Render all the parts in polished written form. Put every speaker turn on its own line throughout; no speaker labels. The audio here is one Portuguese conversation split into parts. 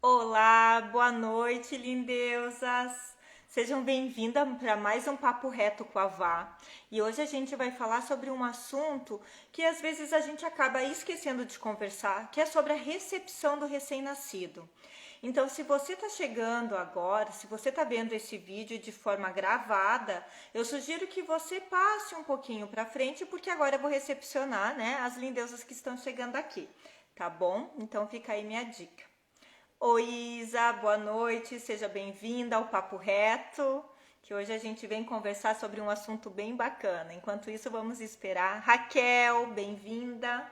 Olá, boa noite, lindeusas! Sejam bem-vindas para mais um Papo Reto com a Vá. E hoje a gente vai falar sobre um assunto que às vezes a gente acaba esquecendo de conversar, que é sobre a recepção do recém-nascido. Então, se você está chegando agora, se você está vendo esse vídeo de forma gravada, eu sugiro que você passe um pouquinho para frente, porque agora eu vou recepcionar, né, as lindeusas que estão chegando aqui, tá bom? Então, fica aí minha dica. Oi, Isa, boa noite, seja bem-vinda ao Papo Reto, que hoje a gente vem conversar sobre um assunto bem bacana. Enquanto isso, vamos esperar. Raquel, bem-vinda.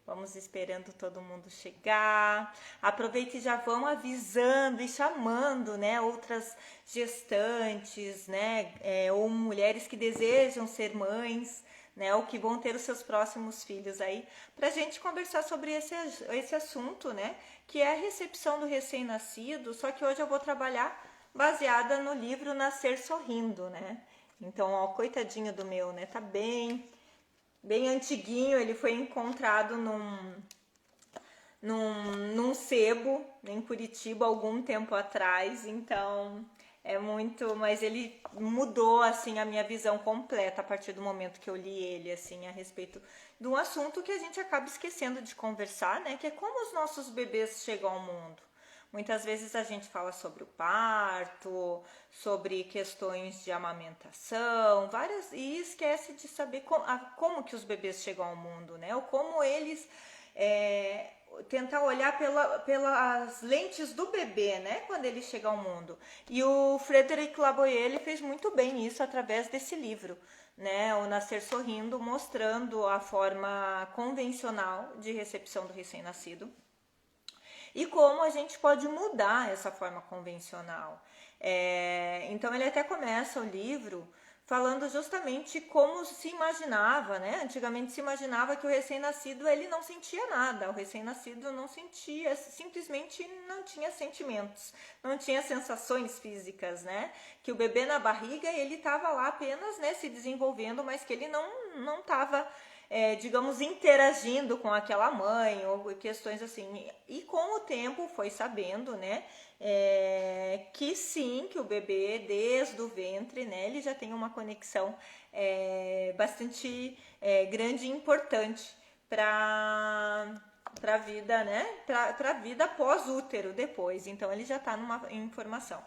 Vamos esperando todo mundo chegar. Aproveite e já vão avisando e chamando, né, outras gestantes, né, ou mulheres que desejam ser mães, né, ou que vão ter os seus próximos filhos aí, para a gente conversar sobre esse assunto, né, que é a recepção do recém-nascido. Só que hoje eu vou trabalhar baseada no livro Nascer Sorrindo, né. Então, ó, coitadinho do meu, né, tá bem antiguinho. Ele foi encontrado num sebo em Curitiba algum tempo atrás, então é muito, mas ele mudou assim a minha visão completa a partir do momento que eu li ele assim a respeito de um assunto que a gente acaba esquecendo de conversar, né, que é como os nossos bebês chegam ao mundo. Muitas vezes a gente fala sobre o parto, sobre questões de amamentação, várias, e esquece de saber como que os bebês chegam ao mundo, né? Ou como eles tentar olhar pelas lentes do bebê, né? Quando ele chega ao mundo. E o Frederic Laboyer, ele fez muito bem isso através desse livro, né? O Nascer Sorrindo, mostrando a forma convencional de recepção do recém-nascido e como a gente pode mudar essa forma convencional. Então ele até começa o livro falando justamente como se imaginava, né? Antigamente se imaginava que o recém-nascido ele não sentia nada, o recém-nascido não sentia, simplesmente não tinha sentimentos, não tinha sensações físicas, né? Que o bebê na barriga ele estava lá apenas, né, se desenvolvendo, mas que ele não estava digamos, interagindo com aquela mãe ou questões assim. E com o tempo foi sabendo, né, que sim, que o bebê desde o ventre, né, ele já tem uma conexão bastante grande e importante para a vida, né, para a vida pós-útero depois. Então ele já está numa informação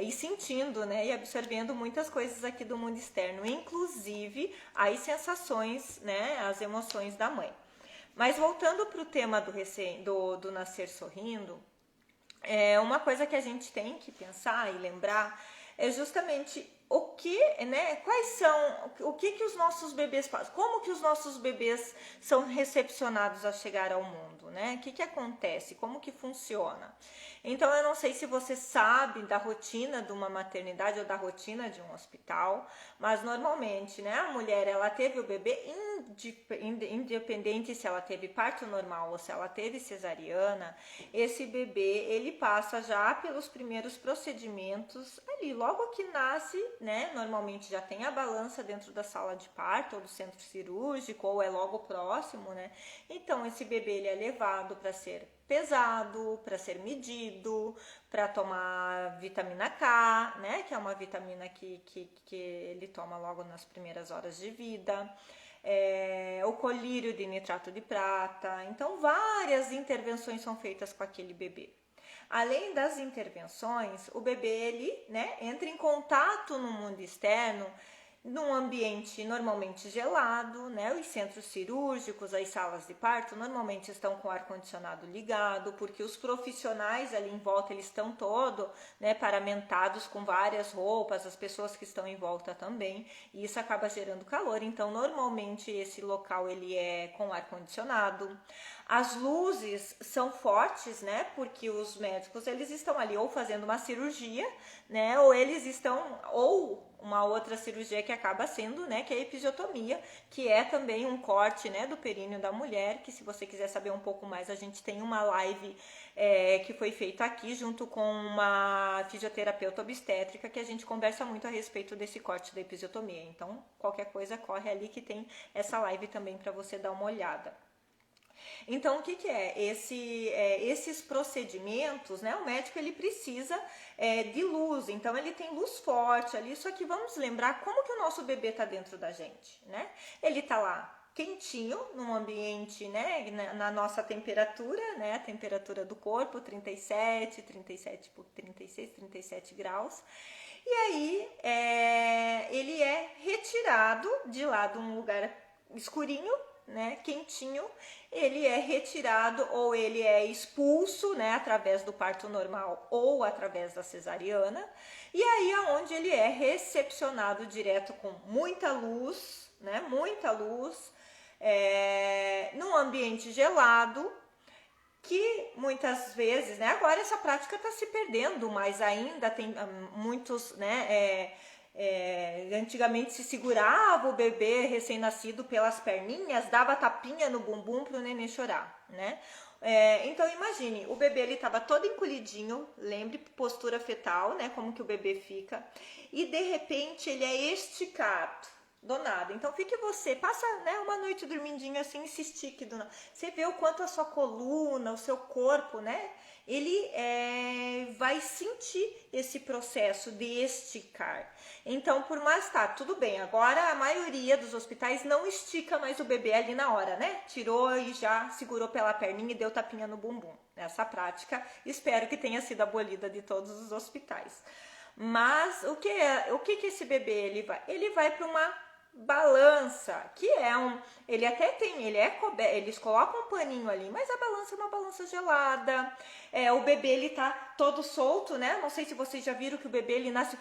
e sentindo, né, e absorvendo muitas coisas aqui do mundo externo, inclusive as sensações, né, as emoções da mãe. Mas voltando para o tema do nascer sorrindo, uma coisa que a gente tem que pensar e lembrar é justamente o que, né, quais são, o que os nossos bebês fazem, como que os nossos bebês são recepcionados ao chegar ao mundo, né? O que acontece, como que funciona. Então eu não sei se você sabe da rotina de uma maternidade ou da rotina de um hospital, mas normalmente, né, a mulher ela teve o bebê independente se ela teve parto normal ou se ela teve cesariana, esse bebê ele passa já pelos primeiros procedimentos ali, logo que nasce, né? Normalmente já tem a balança dentro da sala de parto ou do centro cirúrgico ou é logo próximo, né? Então esse bebê ele é levado para ser pesado, para ser medido, para tomar vitamina K, né? Que é uma vitamina que ele toma logo nas primeiras horas de vida. O colírio de nitrato de prata. Então, várias intervenções são feitas com aquele bebê. Além das intervenções, o bebê ele, né, entra em contato no mundo externo num ambiente normalmente gelado, né? Os centros cirúrgicos, as salas de parto normalmente estão com o ar-condicionado ligado, porque os profissionais ali em volta eles estão todos, né, paramentados com várias roupas, as pessoas que estão em volta também, e isso acaba gerando calor. Então, normalmente esse local ele é com ar-condicionado. As luzes são fortes, né? Porque os médicos eles estão ali ou fazendo uma cirurgia, né? Ou eles estão ou uma outra cirurgia que acaba sendo, né, que é a episiotomia, que é também um corte, né, do períneo da mulher, que se você quiser saber um pouco mais, a gente tem uma live que foi feita aqui junto com uma fisioterapeuta obstétrica, que a gente conversa muito a respeito desse corte da episiotomia. Então, qualquer coisa corre ali que tem essa live também para você dar uma olhada. Então, o que é? Esses procedimentos, né? O médico ele precisa de luz, então ele tem luz forte ali. Só que vamos lembrar como que o nosso bebê está dentro da gente, né? Ele está lá quentinho, num ambiente, né, na nossa temperatura, né, a temperatura do corpo, 37, 36, 37 graus. E aí ele é retirado de lá de um lugar escurinho, né, quentinho, ele é retirado ou ele é expulso, né, através do parto normal ou através da cesariana, e aí é onde ele é recepcionado direto com muita luz, né, muita luz, num ambiente gelado, que muitas vezes, né, agora essa prática está se perdendo, mas ainda tem muitos, né, antigamente se segurava o bebê recém-nascido pelas perninhas, dava tapinha no bumbum para o neném chorar, né? Então imagine, o bebê ele estava todo encolhidinho, lembre postura fetal, né? Como que o bebê fica, e de repente ele é esticado do nada. Então fique você, passa, né, uma noite dormindinho assim, se estique do nada. Você vê o quanto a sua coluna, o seu corpo, né, ele vai sentir esse processo de esticar. Então, por mais tudo bem, agora a maioria dos hospitais não estica mais o bebê ali na hora, né? Tirou e já segurou pela perninha e deu tapinha no bumbum. Essa prática, espero que tenha sido abolida de todos os hospitais. Mas o que esse bebê ele vai? Ele vai para uma balança, que ele até tem, eles colocam um paninho ali, mas a balança é uma balança gelada. O bebê ele tá todo solto, né? Não sei se vocês já viram que o bebê ele nasce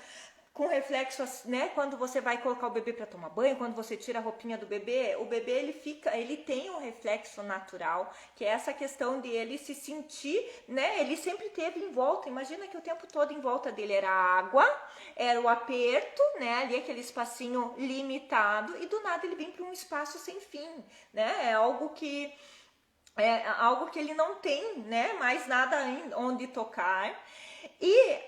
com reflexo, né? Quando você vai colocar o bebê para tomar banho, quando você tira a roupinha do bebê, o bebê ele tem um reflexo natural, que é essa questão de ele se sentir, né? Ele sempre teve em volta, imagina que o tempo todo em volta dele era água, era o aperto, né? Ali aquele espacinho limitado, e do nada ele vem para um espaço sem fim, né? É algo que ele não tem, né? Mais nada onde tocar. E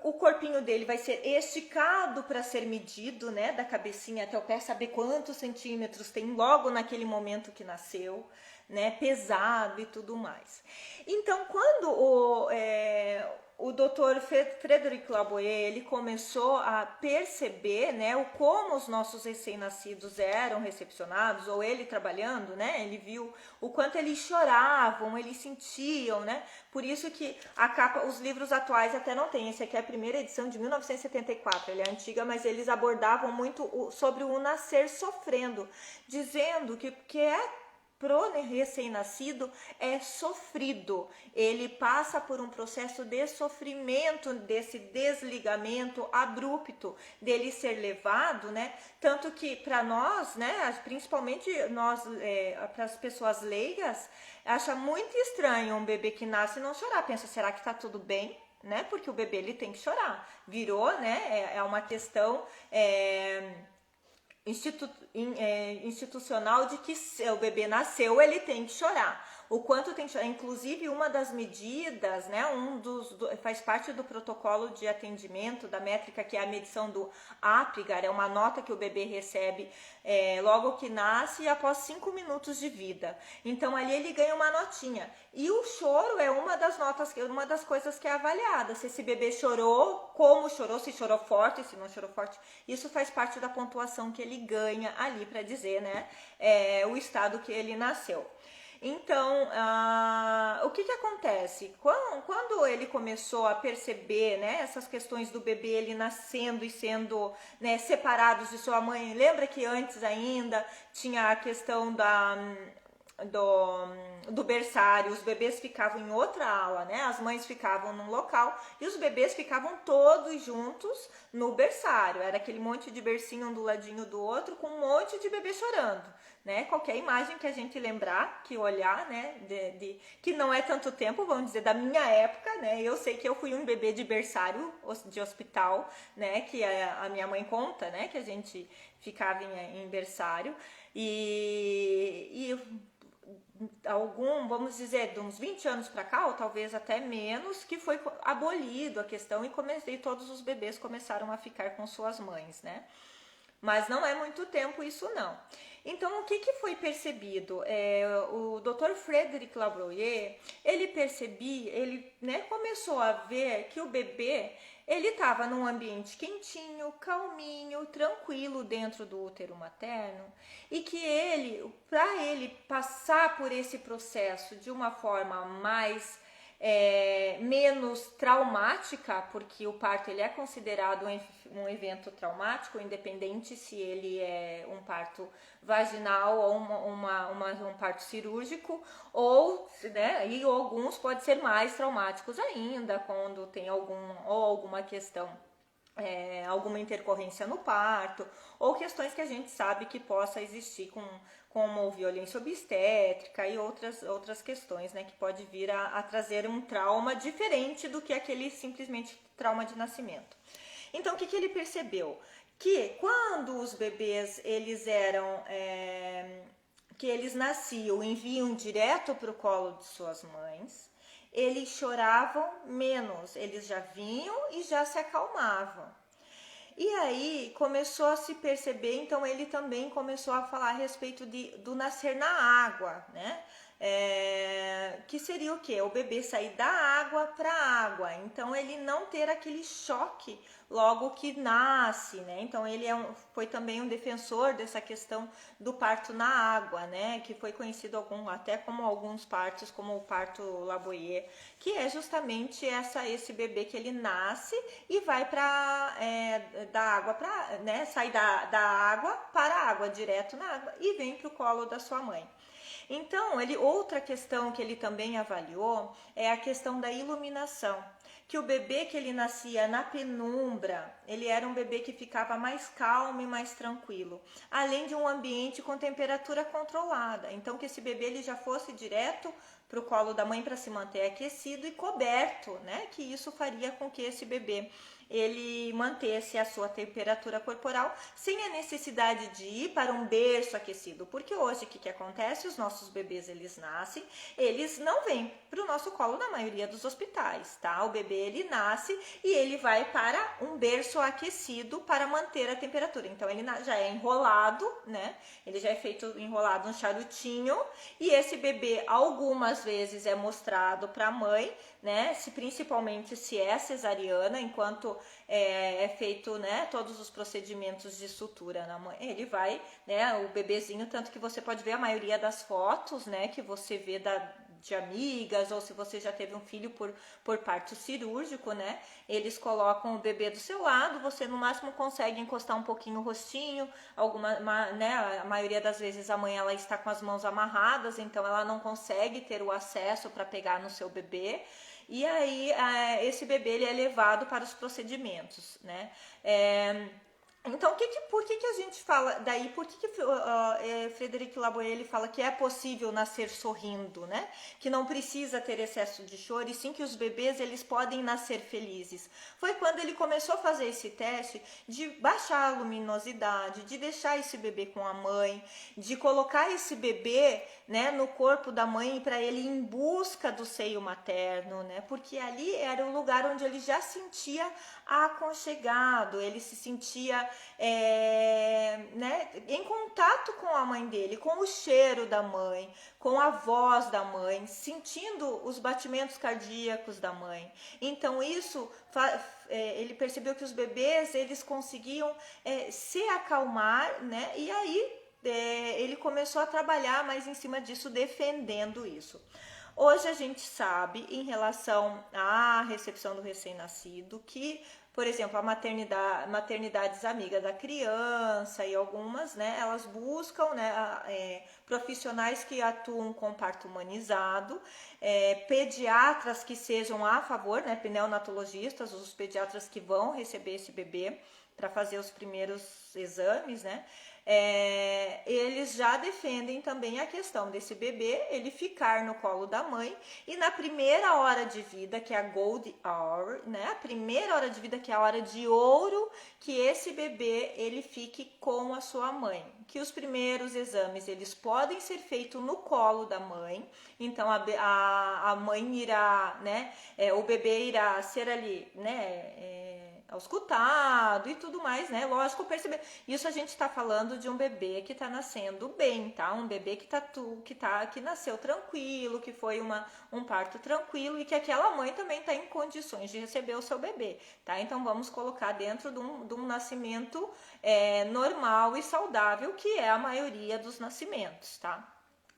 o corpinho dele vai ser esticado para ser medido, né, da cabecinha até o pé, saber quantos centímetros tem logo naquele momento que nasceu, né, pesado e tudo mais. Então, quando o Dr. Frederic Leboyer, ele começou a perceber, né, como os nossos recém-nascidos eram recepcionados, ou ele trabalhando, né, ele viu o quanto eles choravam, eles sentiam, né, por isso que a capa, os livros atuais até não tem, esse aqui é a primeira edição de 1974, ele é antiga, mas eles abordavam muito sobre o nascer sofrendo, dizendo que pro recém-nascido é sofrido, ele passa por um processo de sofrimento, desse desligamento abrupto, dele ser levado, né? Tanto que para nós, né, principalmente nós, para as pessoas leigas, acha muito estranho um bebê que nasce e não chorar, pensa, será que tá tudo bem? Né? Porque o bebê ele tem que chorar, virou, né, é uma questão institucional de que o bebê nasceu, ele tem que chorar. O quanto tem que chorar, inclusive uma das medidas, né, faz parte do protocolo de atendimento, da métrica, que é a medição do Apgar, é uma nota que o bebê recebe logo que nasce e após 5 minutos de vida. Então ali ele ganha uma notinha. E o choro é uma das notas, uma das coisas que é avaliada. Se esse bebê chorou, como chorou, se chorou forte, se não chorou forte. Isso faz parte da pontuação que ele ganha ali para dizer, né, o estado que ele nasceu. Então, o que acontece? Quando ele começou a perceber, né, essas questões do bebê ele nascendo e sendo, né, separados de sua mãe, lembra que antes ainda tinha a questão do berçário, os bebês ficavam em outra ala, né? As mães ficavam num local e os bebês ficavam todos juntos no berçário. Era aquele monte de bercinho um do ladinho do outro com um monte de bebê chorando, né? Qualquer imagem que a gente lembrar, que olhar, né? Que não é tanto tempo, vamos dizer, da minha época, né? Eu sei que eu fui um bebê de berçário, de hospital, né? Que a minha mãe conta, né? Que a gente ficava em berçário e vamos dizer, de uns 20 anos para cá, ou talvez até menos, que foi abolido a questão e todos os bebês começaram a ficar com suas mães, né? mas não é muito tempo isso não. Então, o que foi percebido? O Dr. Frederic Lavoisier, ele né, começou a ver que o bebê, ele estava num ambiente quentinho, calminho, tranquilo dentro do útero materno, e que para ele passar por esse processo de uma forma mais menos traumática, porque o parto ele é considerado um evento traumático, independente se ele é um parto vaginal ou um parto cirúrgico, ou, né, e alguns podem ser mais traumáticos ainda, quando tem alguma questão, alguma intercorrência no parto, ou questões que a gente sabe que possa existir como violência obstétrica e outras questões, né, que pode vir a trazer um trauma diferente do que aquele simplesmente trauma de nascimento. Então, o que ele percebeu? Que quando os bebês que eles nasciam e vinham direto para o colo de suas mães, eles choravam menos, eles já vinham e já se acalmavam. E aí começou a se perceber, então ele também começou a falar a respeito do nascer na água, né? Que seria o quê? O bebê sair da água para a água, então ele não ter aquele choque logo que nasce, né? Então ele foi também um defensor dessa questão do parto na água, né? Que foi conhecido até como alguns partos, como o parto Lavoisier, que é justamente esse bebê que ele nasce e vai da água para, né? Sai da água para a água, direto na água e vem para o colo da sua mãe. Então, outra questão que ele também avaliou é a questão da iluminação. Que o bebê que ele nascia na penumbra, ele era um bebê que ficava mais calmo e mais tranquilo, além de um ambiente com temperatura controlada. Então, que esse bebê ele já fosse direto para o colo da mãe para se manter aquecido e coberto, né? Que isso faria com que esse bebê ele mantesse a sua temperatura corporal sem a necessidade de ir para um berço aquecido, porque hoje o que acontece? Os nossos bebês eles nascem, eles não vêm para o nosso colo na maioria dos hospitais, tá? O bebê ele nasce e ele vai para um berço aquecido para manter a temperatura. Então ele já é enrolado, né? Ele já é feito enrolado um charutinho e esse bebê algumas vezes é mostrado para a mãe, né? Principalmente se é cesariana, enquanto é feito, né, todos os procedimentos de sutura na mãe, ele vai, né, o bebezinho, tanto que você pode ver a maioria das fotos, né, que você vê de amigas, ou se você já teve um filho por parto cirúrgico, né, eles colocam o bebê do seu lado, você no máximo consegue encostar um pouquinho o rostinho, né, a maioria das vezes a mãe ela está com as mãos amarradas, então ela não consegue ter o acesso para pegar no seu bebê. E aí, esse bebê ele é levado para os procedimentos, né? Então, por que a gente fala daí? Por que Frederic Lavoisier ele fala que é possível nascer sorrindo, né? Que não precisa ter excesso de choro e sim que os bebês eles podem nascer felizes. Foi quando ele começou a fazer esse teste de baixar a luminosidade, de deixar esse bebê com a mãe, de colocar esse bebê, né, no corpo da mãe para ele ir em busca do seio materno, né? Porque ali era o lugar onde ele já sentia aconchegado, ele se sentia né, em contato com a mãe dele, com o cheiro da mãe, com a voz da mãe, sentindo os batimentos cardíacos da mãe. Então isso ele percebeu que os bebês eles conseguiam se acalmar, né? E aí ele começou a trabalhar mais em cima disso, defendendo isso. Hoje a gente sabe, em relação à recepção do recém-nascido, que, por exemplo, a maternidades amigas da criança e algumas, né, elas buscam, né, profissionais que atuam com parto humanizado, pediatras que sejam a favor, né, neonatologistas, os pediatras que vão receber esse bebê para fazer os primeiros exames, né, eles já defendem também a questão desse bebê ele ficar no colo da mãe e na primeira hora de vida, que é a Gold Hour, né, a primeira hora de vida, que é a hora de ouro, que esse bebê ele fique com a sua mãe, que os primeiros exames eles podem ser feitos no colo da mãe, então a mãe irá, né, o bebê irá ser ali, né, auscultado e tudo mais, né? Lógico, perceber. Isso a gente tá falando de um bebê que tá nascendo bem, tá? Um bebê que nasceu tranquilo, que foi um parto tranquilo e que aquela mãe também tá em condições de receber o seu bebê, tá? Então vamos colocar dentro de um nascimento normal e saudável, que é a maioria dos nascimentos, tá?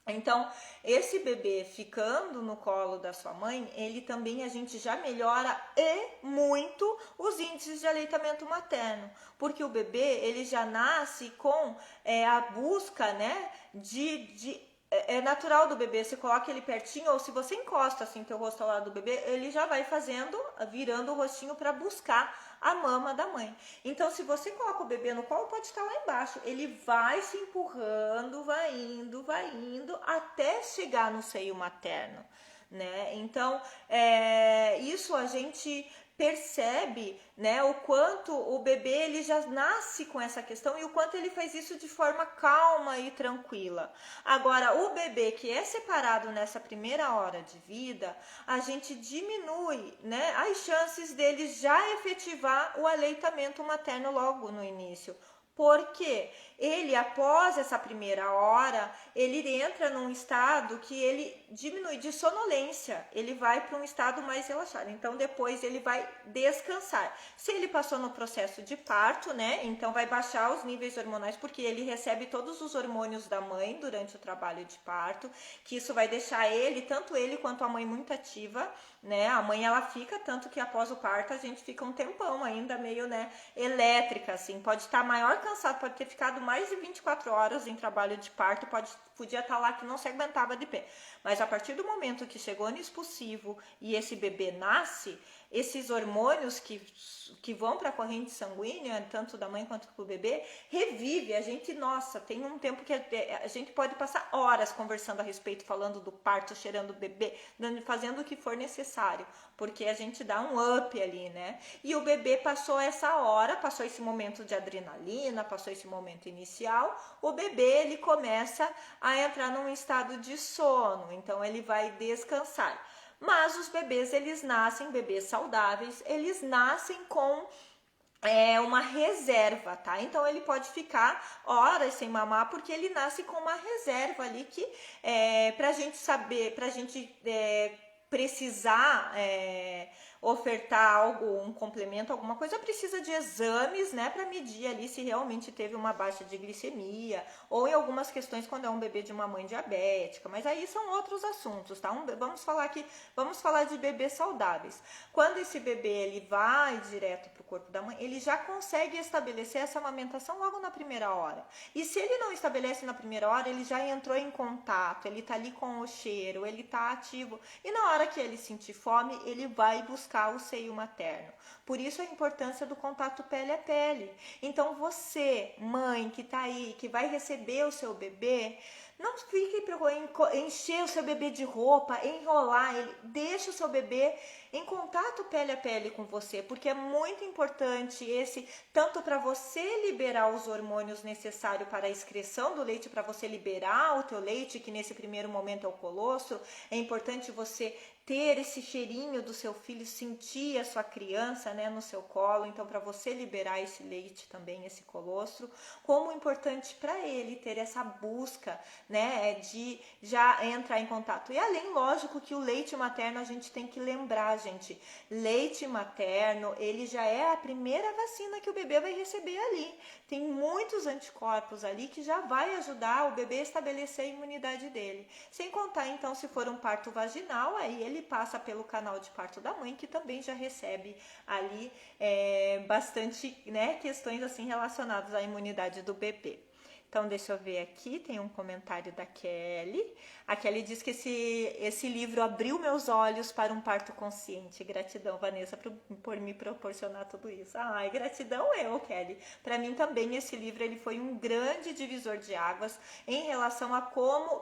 Então, esse bebê ficando no colo da sua mãe, ele também, a gente já melhora e muito os índices de aleitamento materno, porque o bebê, ele já nasce com a busca, né, é natural do bebê, você coloca ele pertinho, ou se você encosta assim teu rosto ao lado do bebê, ele já vai virando o rostinho para buscar a mama da mãe. Então, se você coloca o bebê no colo, pode estar lá embaixo. Ele vai se empurrando, vai indo, até chegar no seio materno, né? Então, isso a gente percebe, né, o quanto o bebê ele já nasce com essa questão e o quanto ele faz isso de forma calma e tranquila. Agora, o bebê que é separado nessa primeira hora de vida, a gente diminui, né, as chances dele já efetivar o aleitamento materno logo no início. Porque ele, após essa primeira hora, ele entra num estado que ele diminui de sonolência, ele vai para um estado mais relaxado. Então, depois ele vai descansar. Se ele passou no processo de parto, né? Então, vai baixar os níveis hormonais, porque ele recebe todos os hormônios da mãe durante o trabalho de parto, que isso vai deixar ele, tanto ele quanto a mãe, muito ativa, né? A mãe, ela fica, tanto que após o parto, a gente fica um tempão ainda meio, né, elétrica, assim. Pode estar maior cansado, pode ter ficado mais de 24 horas em trabalho de parto, podia estar lá que não se aguentava de pé. Mas a partir do momento que chegou no expulsivo e esse bebê nasce, esses hormônios que vão para a corrente sanguínea, tanto da mãe quanto do bebê, revive. A gente, nossa, tem um tempo que a gente pode passar horas conversando a respeito, falando do parto, cheirando o bebê, fazendo o que for necessário, porque a gente dá um up ali, né? E o bebê passou essa hora, passou esse momento de adrenalina, passou esse momento inicial, o bebê, ele começa a entrar num estado de sono, então ele vai descansar. Mas os bebês, eles nascem, bebês saudáveis, eles nascem com uma reserva, tá? Então ele pode ficar horas sem mamar, porque ele nasce com uma reserva ali que pra gente saber, pra gente precisar ofertar algo, um complemento, alguma coisa, precisa de exames, né, para medir ali se realmente teve uma baixa de glicemia, ou em algumas questões quando é um bebê de uma mãe diabética, mas aí são outros assuntos, tá? Vamos falar de bebês saudáveis. Quando esse bebê ele vai direto para o corpo da mãe, ele já consegue estabelecer essa amamentação logo na primeira hora. E se ele não estabelece na primeira hora, ele já entrou em contato, ele tá ali com o cheiro, ele tá ativo, e na hora que ele sentir fome, ele vai buscar o seio materno. Por isso a importância do contato pele a pele. Então você, mãe que tá aí, que vai receber o seu bebê, não fique para encher o seu bebê de roupa, enrolar ele, deixa o seu bebê em contato pele a pele com você, porque é muito importante tanto para você liberar os hormônios necessários para a excreção do leite, para você liberar o teu leite, que nesse primeiro momento é o colostro, é importante você ter esse cheirinho do seu filho, sentir a sua criança, né, no seu colo, então para você liberar esse leite também, esse colostro, como importante para ele ter essa busca, né, de já entrar em contato. E além, lógico, que o leite materno a gente tem que lembrar, gente, leite materno, ele já é a primeira vacina que o bebê vai receber ali. Tem muitos anticorpos ali que já vai ajudar o bebê a estabelecer a imunidade dele. Sem contar, então, se for um parto vaginal, aí ele passa pelo canal de parto da mãe, que também já recebe ali bastante, né, questões assim relacionadas à imunidade do bebê. Então, deixa eu ver aqui, tem um comentário da Kelly. A Kelly diz que esse livro abriu meus olhos para um parto consciente. Gratidão, Vanessa, por me proporcionar tudo isso. Ai, gratidão Kelly. Para mim também esse livro ele foi um grande divisor de águas em relação a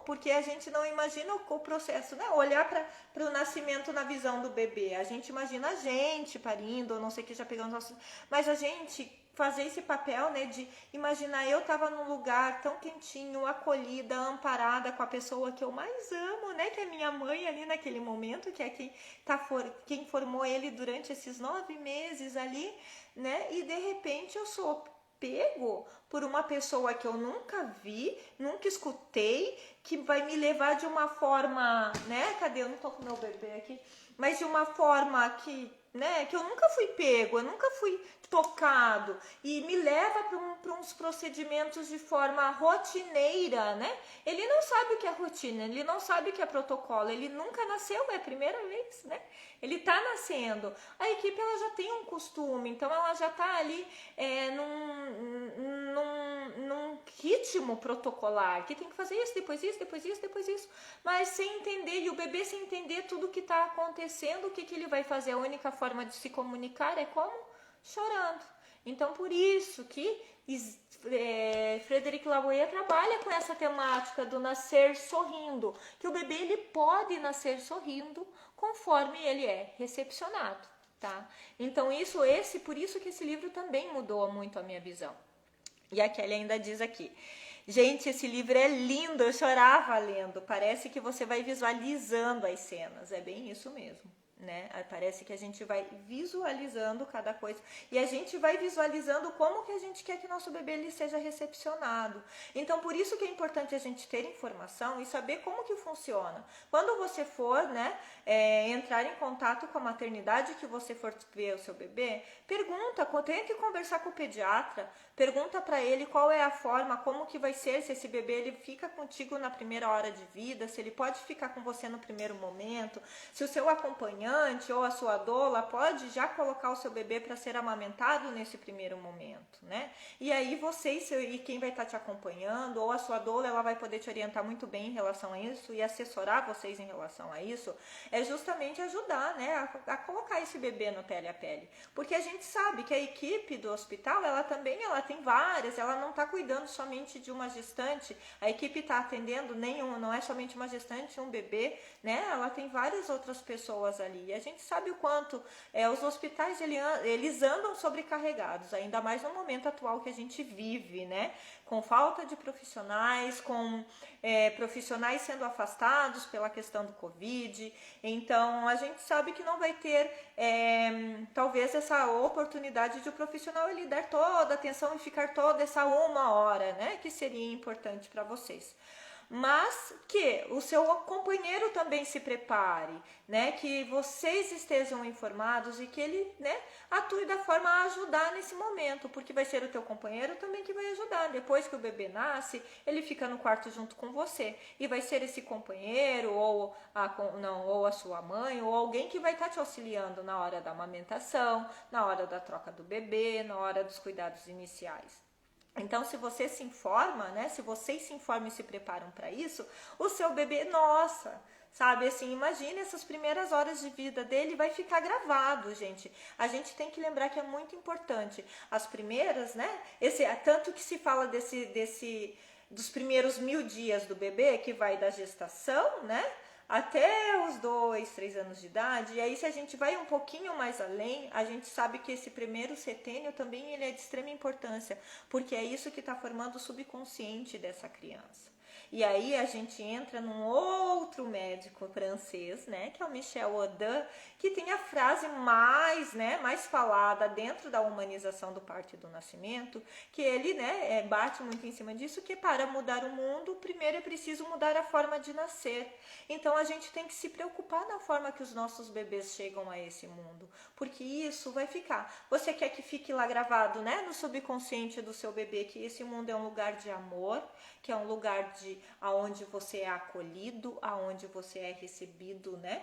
porque a gente não imagina o processo, né? Olhar para o nascimento na visão do bebê. A gente imagina a gente parindo, ou não sei o que, já pegando nossos... Mas a gente fazer esse papel, né, de imaginar eu tava num lugar tão quentinho, acolhida, amparada com a pessoa que eu mais amo, né, que é minha mãe ali naquele momento, que é quem formou ele durante esses 9 meses ali, né, e de repente eu sou pego por uma pessoa que eu nunca vi, nunca escutei, que vai me levar de uma forma, né, cadê? Eu não tô com meu bebê aqui, mas de uma forma que, né, que eu nunca fui pego, eu nunca fui tocado, e me leva para uns procedimentos de forma rotineira, né? Ele não sabe o que é rotina, ele não sabe o que é protocolo, ele nunca nasceu, é a primeira vez, né? Ele tá nascendo. A equipe, ela já tem um costume, então ela já tá ali num ritmo protocolar, que tem que fazer isso, depois isso, depois isso, depois isso, mas sem entender, e o bebê sem entender tudo o que está acontecendo, o que ele vai fazer? A única forma de se comunicar é como? Chorando. Então, por isso que Frederic Lavoie trabalha com essa temática do nascer sorrindo, que o bebê ele pode nascer sorrindo conforme ele é recepcionado, tá? Então, por isso que esse livro também mudou muito a minha visão. E a Kelly ainda diz aqui: gente, esse livro é lindo, eu chorava lendo, parece que você vai visualizando as cenas, é bem isso mesmo, né? Parece que a gente vai visualizando cada coisa e a gente vai visualizando como que a gente quer que nosso bebê ele seja recepcionado. Então, por isso que é importante a gente ter informação e saber como que funciona. Quando você for, né, entrar em contato com a maternidade que você for ver o seu bebê, pergunta, tente conversar com o pediatra, pergunta para ele qual é a forma, como que vai ser, se esse bebê ele fica contigo na primeira hora de vida, se ele pode ficar com você no primeiro momento, se o seu acompanhante ou a sua doula pode já colocar o seu bebê para ser amamentado nesse primeiro momento, né? E aí vocês e quem vai estar te acompanhando, ou a sua doula, ela vai poder te orientar muito bem em relação a isso e assessorar vocês em relação a isso, é justamente ajudar, né, a colocar esse bebê no pele a pele. Porque a gente sabe que a equipe do hospital, ela tem várias, ela não está cuidando somente de uma gestante, a equipe está atendendo não é somente uma gestante, um bebê, né? Ela tem várias outras pessoas ali. E a gente sabe o quanto os hospitais eles andam sobrecarregados, ainda mais no momento atual que a gente vive, né? Com falta de profissionais, com profissionais sendo afastados pela questão do Covid. Então, a gente sabe que não vai ter, talvez, essa oportunidade de o profissional ele dar toda a atenção e ficar toda essa 1 hora, né? Que seria importante para vocês. Mas que o seu companheiro também se prepare, né? Que vocês estejam informados e que ele, né, atue da forma a ajudar nesse momento, porque vai ser o teu companheiro também que vai ajudar. Depois que o bebê nasce, ele fica no quarto junto com você e vai ser esse companheiro ou a sua mãe ou alguém que vai estar te auxiliando na hora da amamentação, na hora da troca do bebê, na hora dos cuidados iniciais. Então, se você se informa, né? Se vocês se informam e se preparam para isso, o seu bebê, nossa, sabe, assim, imagine essas primeiras horas de vida dele, vai ficar gravado, gente. A gente tem que lembrar que é muito importante. As primeiras, né? Tanto que se fala dos primeiros 1000 dias do bebê, que vai da gestação, né? Até os 2, 3 anos de idade. E aí, se a gente vai um pouquinho mais além, a gente sabe que esse primeiro setênio também ele é de extrema importância, porque é isso que está formando o subconsciente dessa criança. E aí a gente entra num outro médico francês, né, que é o Michel Audin, que tem a frase mais falada dentro da humanização do parto e do nascimento, que ele, né, bate muito em cima disso, que para mudar o mundo, primeiro é preciso mudar a forma de nascer. Então a gente tem que se preocupar na forma que os nossos bebês chegam a esse mundo, porque isso vai ficar. Você quer que fique lá gravado, né, no subconsciente do seu bebê, que esse mundo é um lugar de amor, que é um lugar aonde você é acolhido, aonde você é recebido, né,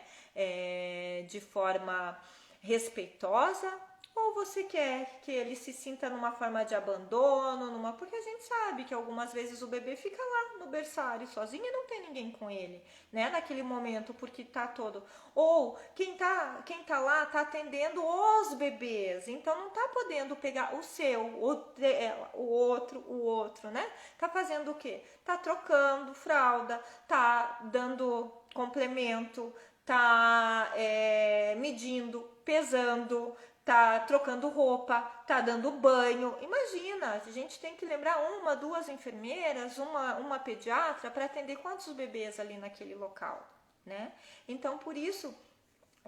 de forma respeitosa, ou você quer que ele se sinta numa forma de abandono, porque a gente sabe que algumas vezes o bebê fica lá no berçário sozinho e não tem ninguém com ele, né, naquele momento, porque tá todo... Ou quem tá lá tá atendendo os bebês, então não tá podendo pegar o seu, o outro, né? Tá fazendo o quê? Tá trocando fralda, tá dando complemento, tá medindo, pesando, tá trocando roupa, tá dando banho. Imagina, a gente tem que lembrar uma, duas enfermeiras, uma pediatra para atender quantos bebês ali naquele local, né? Então, por isso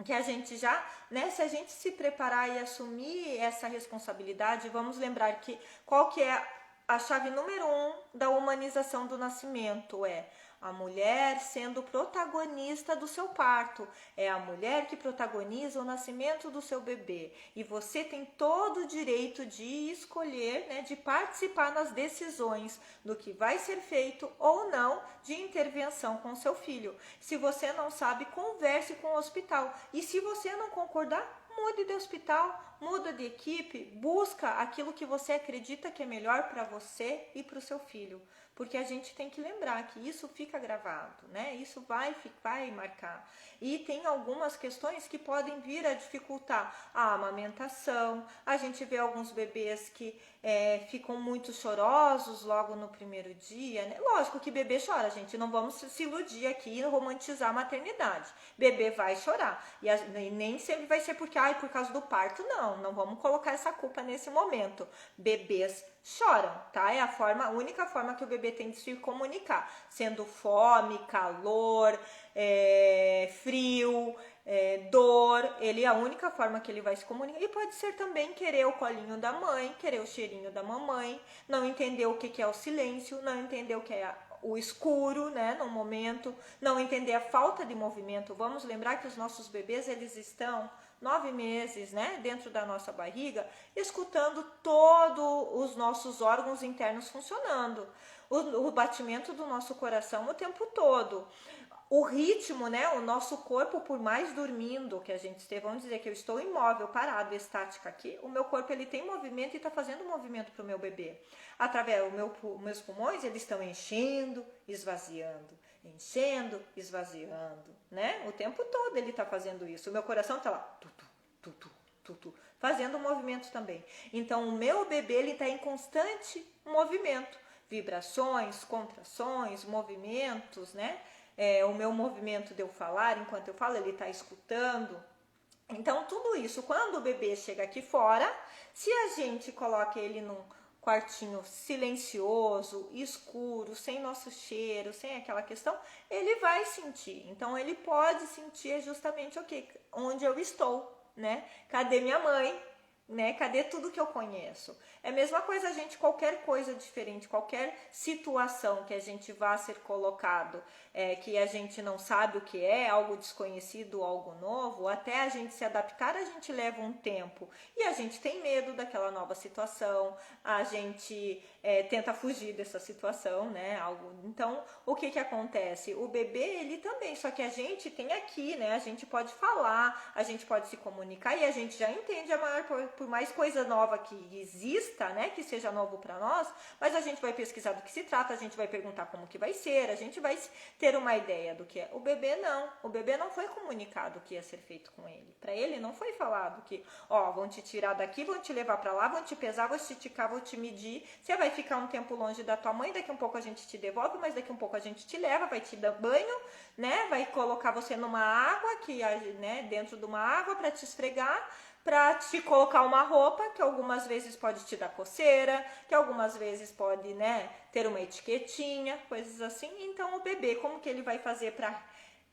que a gente já, né, se a gente se preparar e assumir essa responsabilidade, vamos lembrar que qual que é a chave número 1 da humanização do nascimento? É a mulher sendo protagonista do seu parto. É a mulher que protagoniza o nascimento do seu bebê. E você tem todo o direito de escolher, né, de participar nas decisões do que vai ser feito ou não de intervenção com seu filho. Se você não sabe, converse com o hospital. E se você não concordar, mude de hospital, muda de equipe, busca aquilo que você acredita que é melhor para você e para o seu filho. Porque a gente tem que lembrar que isso fica gravado, né? Isso vai marcar. E tem algumas questões que podem vir a dificultar a amamentação. A gente vê alguns bebês que ficam muito chorosos logo no primeiro dia, né? Lógico que bebê chora, gente. Não vamos se iludir aqui e romantizar a maternidade. Bebê vai chorar. E nem sempre vai ser porque, por causa do parto, não. Não vamos colocar essa culpa nesse momento. Bebês choram, tá? É a única forma que o bebê tem de se comunicar, sendo fome, calor, frio, dor. Ele é a única forma que ele vai se comunicar. E pode ser também querer o colinho da mãe, querer o cheirinho da mamãe, não entender o que é o silêncio, não entender o que é o escuro, né, no momento, não entender a falta de movimento. Vamos lembrar que os nossos bebês, eles estão 9 meses, né, dentro da nossa barriga, escutando todos os nossos órgãos internos funcionando, o batimento do nosso coração o tempo todo, o ritmo, né, o nosso corpo, por mais dormindo que a gente esteja, vamos dizer que eu estou imóvel, parado, estática aqui, o meu corpo ele tem movimento e está fazendo movimento para o meu bebê. Através dos meus pulmões, eles estão enchendo, esvaziando, né? O tempo todo ele está fazendo isso. O meu coração está lá, fazendo movimento também. Então, o meu bebê ele está em constante movimento, vibrações, contrações, movimentos, né? O meu movimento de eu falar, enquanto eu falo, ele está escutando. Então, tudo isso, quando o bebê chega aqui fora, se a gente coloca ele num quartinho silencioso, escuro, sem nosso cheiro, sem aquela questão, ele vai sentir. Então, ele pode sentir justamente onde eu estou, né? Cadê minha mãe? Né? Cadê tudo que eu conheço? É a mesma coisa, gente, qualquer coisa diferente, qualquer situação que a gente vá ser colocado, que a gente não sabe o que é, algo desconhecido, algo novo, até a gente se adaptar, a gente leva um tempo. E a gente tem medo daquela nova situação, a gente tenta fugir dessa situação, né? Então, o que acontece? O bebê, ele também, só que a gente tem aqui, né? A gente pode falar, a gente pode se comunicar e a gente já entende por mais coisa nova que exista, né, que seja novo para nós, mas a gente vai pesquisar do que se trata, a gente vai perguntar como que vai ser, a gente vai ter uma ideia do que é. O bebê não foi comunicado o que ia ser feito com ele. Para ele não foi falado que, vão te tirar daqui, vão te levar para lá, vão te pesar, vão te esticar, vão te medir, você vai ficar um tempo longe da tua mãe, daqui a um pouco a gente te devolve, mas daqui a um pouco a gente te leva, vai te dar banho, né, vai colocar você numa água, né, dentro de uma água para te esfregar, para te colocar uma roupa que algumas vezes pode te dar coceira, que algumas vezes pode, né, ter uma etiquetinha, coisas assim. Então, o bebê, como que ele vai fazer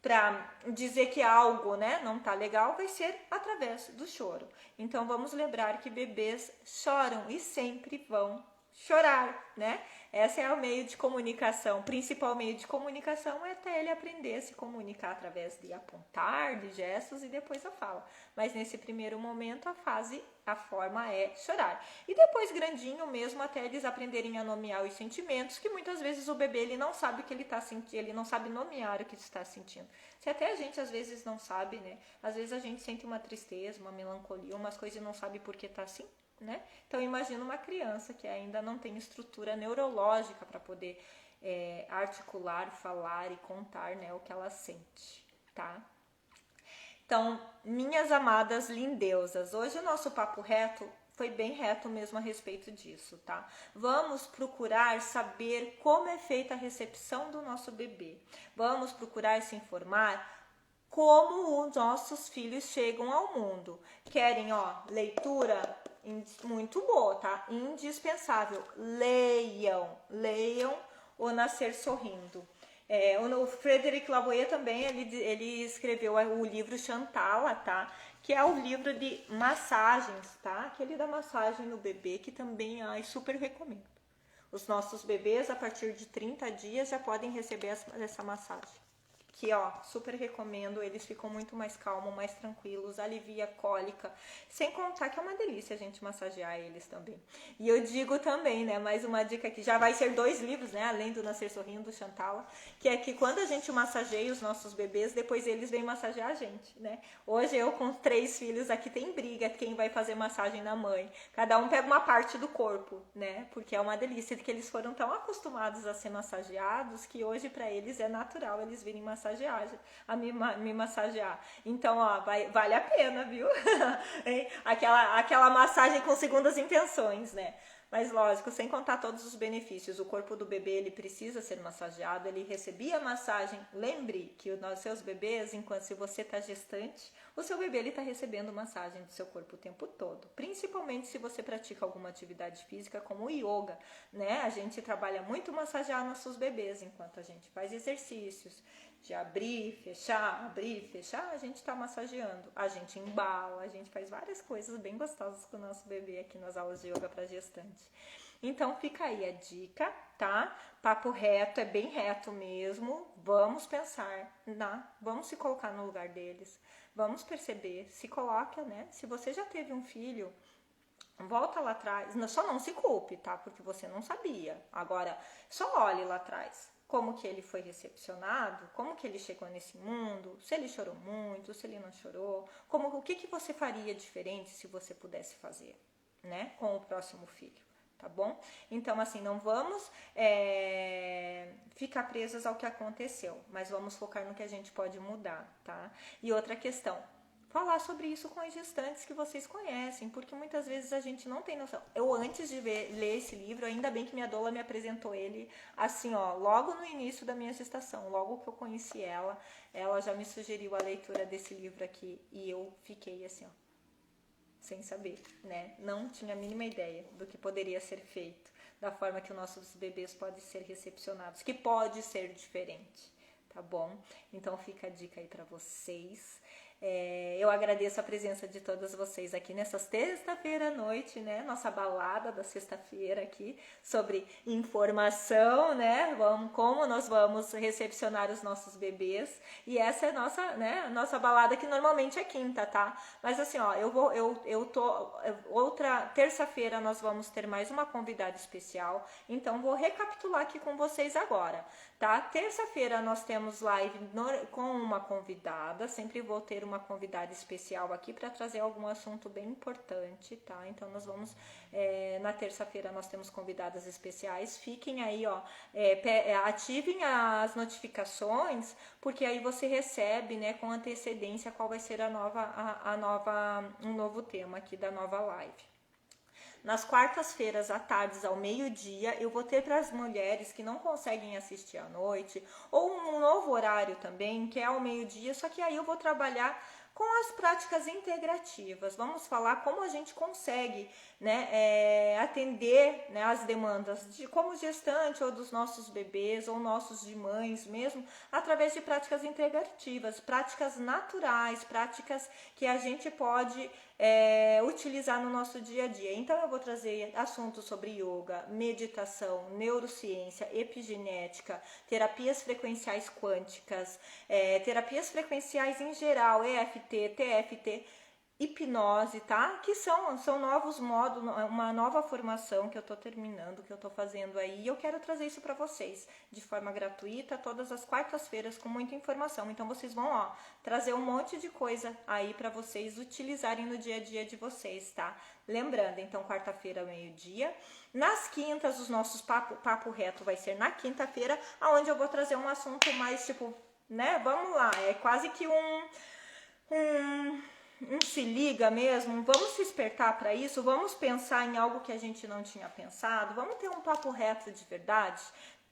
para dizer que algo, né, não tá legal? Vai ser através do choro. Então, vamos lembrar que bebês choram e sempre vão chorar, né? Esse é o meio de comunicação, o principal meio de comunicação é até ele aprender a se comunicar através de apontar, de gestos e depois a fala. Mas nesse primeiro momento a forma é chorar. E depois grandinho mesmo até eles aprenderem a nomear os sentimentos, que muitas vezes o bebê ele não sabe o que ele está sentindo, ele não sabe nomear o que está sentindo. Se até a gente às vezes não sabe, né? Às vezes a gente sente uma tristeza, uma melancolia, umas coisas e não sabe por que está assim. Né? Então imagina uma criança que ainda não tem estrutura neurológica para poder articular, falar e contar, né, o que ela sente, tá? Então, minhas amadas lindeusas, hoje o nosso papo reto foi bem reto mesmo a respeito disso, tá? Vamos procurar saber como é feita a recepção do nosso bebê. Vamos procurar se informar como os nossos filhos chegam ao mundo. Querem, ó, leitura muito boa, tá? Indispensável. Leiam O Nascer Sorrindo. O Frederic Lavoie também, ele escreveu o livro Chantala, tá? Que é o livro de massagens, tá? Aquele da massagem no bebê, que também, super recomendo. Os nossos bebês, a partir de 30 dias, já podem receber essa massagem. Que, ó, super recomendo, eles ficam muito mais calmos, mais tranquilos, alivia a cólica, sem contar que é uma delícia a gente massagear eles também. E eu digo também, né, mais uma dica aqui, já vai ser 2 livros, né, além do Nascer Sorrindo, do Chantala, que é que quando a gente massageia os nossos bebês, depois eles vêm massagear a gente, né. Hoje eu com 3 filhos aqui tem briga, quem vai fazer massagem na mãe, cada um pega uma parte do corpo, né, porque é uma delícia, que eles foram tão acostumados a ser massageados, que hoje para eles é natural eles virem me massagear. Então, ó, vale a pena, viu? aquela massagem com segundas intenções, né? Mas lógico, sem contar todos os benefícios. O corpo do bebê, ele precisa ser massageado, ele recebia massagem. Lembre que os seus bebês, enquanto se você está gestante, o seu bebê ele está recebendo massagem do seu corpo o tempo todo. Principalmente se você pratica alguma atividade física como o yoga, né? A gente trabalha muito massagear nossos bebês enquanto a gente faz exercícios de abrir, fechar, a gente está massageando, a gente embala, a gente faz várias coisas bem gostosas com o nosso bebê aqui nas aulas de yoga para gestante. Então fica aí a dica, tá? Papo reto, é bem reto mesmo. Vamos pensar, vamos se colocar no lugar deles, vamos perceber, se coloca, né? Se você já teve um filho, volta lá atrás, só não se culpe, tá? Porque você não sabia. Agora, só olhe lá atrás. Como que ele foi recepcionado, como que ele chegou nesse mundo, se ele chorou muito, se ele não chorou, o que você faria diferente se você pudesse fazer, né, com o próximo filho, tá bom? Então, assim, não vamos ficar presas ao que aconteceu, mas vamos focar no que a gente pode mudar, tá? E outra questão, falar sobre isso com as gestantes que vocês conhecem, porque muitas vezes a gente não tem noção. Eu, antes de ler esse livro, ainda bem que minha doula me apresentou ele assim, ó, logo no início da minha gestação, logo que eu conheci ela já me sugeriu a leitura desse livro aqui, e eu fiquei assim, ó, sem saber, né? Não tinha a mínima ideia do que poderia ser feito, da forma que os nossos bebês podem ser recepcionados, que pode ser diferente, tá bom? Então fica a dica aí pra vocês. Eu agradeço a presença de todas vocês aqui nessa sexta-feira à noite, né? Nossa balada da sexta-feira aqui sobre informação, né? Como nós vamos recepcionar os nossos bebês. E essa é nossa balada, que normalmente é quinta, tá? Mas assim, ó, outra terça-feira nós vamos ter mais uma convidada especial. Então vou recapitular aqui com vocês agora, tá? Terça-feira nós temos live com uma convidada, sempre vou ter uma convidada especial aqui para trazer algum assunto bem importante, tá? Então nós vamos, na terça-feira nós temos convidadas especiais, fiquem aí, ó, ativem as notificações, porque aí você recebe, né, com antecedência qual vai ser um novo tema aqui da nova live. Nas quartas-feiras, à tarde, ao meio-dia, eu vou ter para as mulheres que não conseguem assistir à noite, ou um novo horário também, que é ao meio-dia, só que aí eu vou trabalhar com as práticas integrativas. Vamos falar como a gente consegue, né, atender, né, as demandas de como gestante ou dos nossos bebês ou nossos de mães mesmo, através de práticas integrativas, práticas naturais, práticas que a gente pode utilizar no nosso dia a dia. Então eu vou trazer assuntos sobre yoga, meditação, neurociência, epigenética, terapias frequenciais quânticas, terapias frequenciais em geral, EFT, TFT, hipnose, tá? Que são novos módulos, uma nova formação que eu tô terminando, que eu tô fazendo aí, e eu quero trazer isso para vocês de forma gratuita, todas as quartas-feiras, com muita informação. Então vocês vão, ó, trazer um monte de coisa aí para vocês utilizarem no dia a dia de vocês, tá? Lembrando, então, quarta-feira, meio-dia. Nas quintas, os nossos papo reto vai ser na quinta-feira, onde eu vou trazer um assunto mais, tipo, né? Vamos lá, é quase que se liga mesmo, vamos se despertar para isso, vamos pensar em algo que a gente não tinha pensado, vamos ter um papo reto de verdade,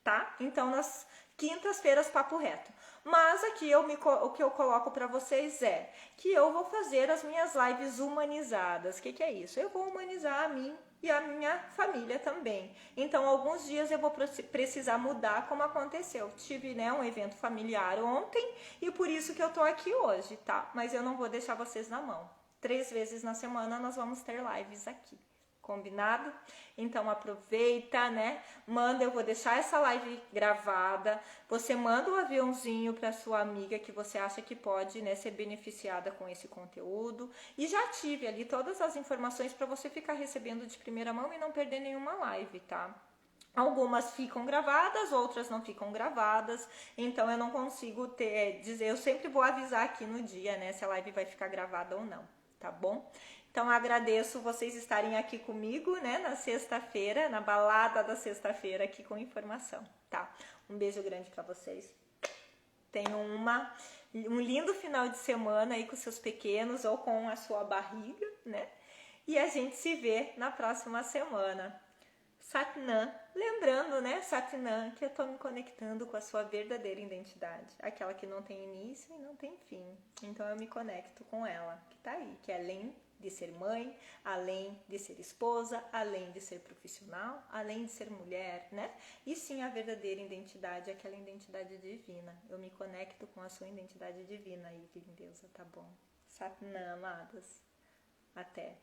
tá? Então, nas quintas-feiras, papo reto. Mas aqui o que eu coloco para vocês é que eu vou fazer as minhas lives humanizadas. O que é isso? Eu vou humanizar a mim e a minha família também. Então, alguns dias eu vou precisar mudar, como aconteceu. Tive, né, um evento familiar ontem e por isso que eu tô aqui hoje, tá? Mas eu não vou deixar vocês na mão. 3 vezes na semana nós vamos ter lives aqui. Combinado? Então aproveita, né? Manda, eu vou deixar essa live gravada. Você manda um aviãozinho para sua amiga que você acha que pode, né, ser beneficiada com esse conteúdo. E já tive ali todas as informações para você ficar recebendo de primeira mão e não perder nenhuma live, tá? Algumas ficam gravadas, outras não ficam gravadas, então eu não consigo dizer, eu sempre vou avisar aqui no dia, né, se a live vai ficar gravada ou não, tá bom? Então agradeço vocês estarem aqui comigo, né, na sexta-feira, na balada da sexta-feira aqui com informação, tá? Um beijo grande para vocês. Tenham um lindo final de semana aí com seus pequenos ou com a sua barriga, né? E a gente se vê na próxima semana. Satnam, lembrando, né, Satnam, que eu tô me conectando com a sua verdadeira identidade, aquela que não tem início e não tem fim. Então eu me conecto com ela, que tá aí, que é além de ser mãe, além de ser esposa, além de ser profissional, além de ser mulher, né? E sim a verdadeira identidade, aquela identidade divina. Eu me conecto com a sua identidade divina aí, lindeusa, tá bom? Satnam, amadas. Até.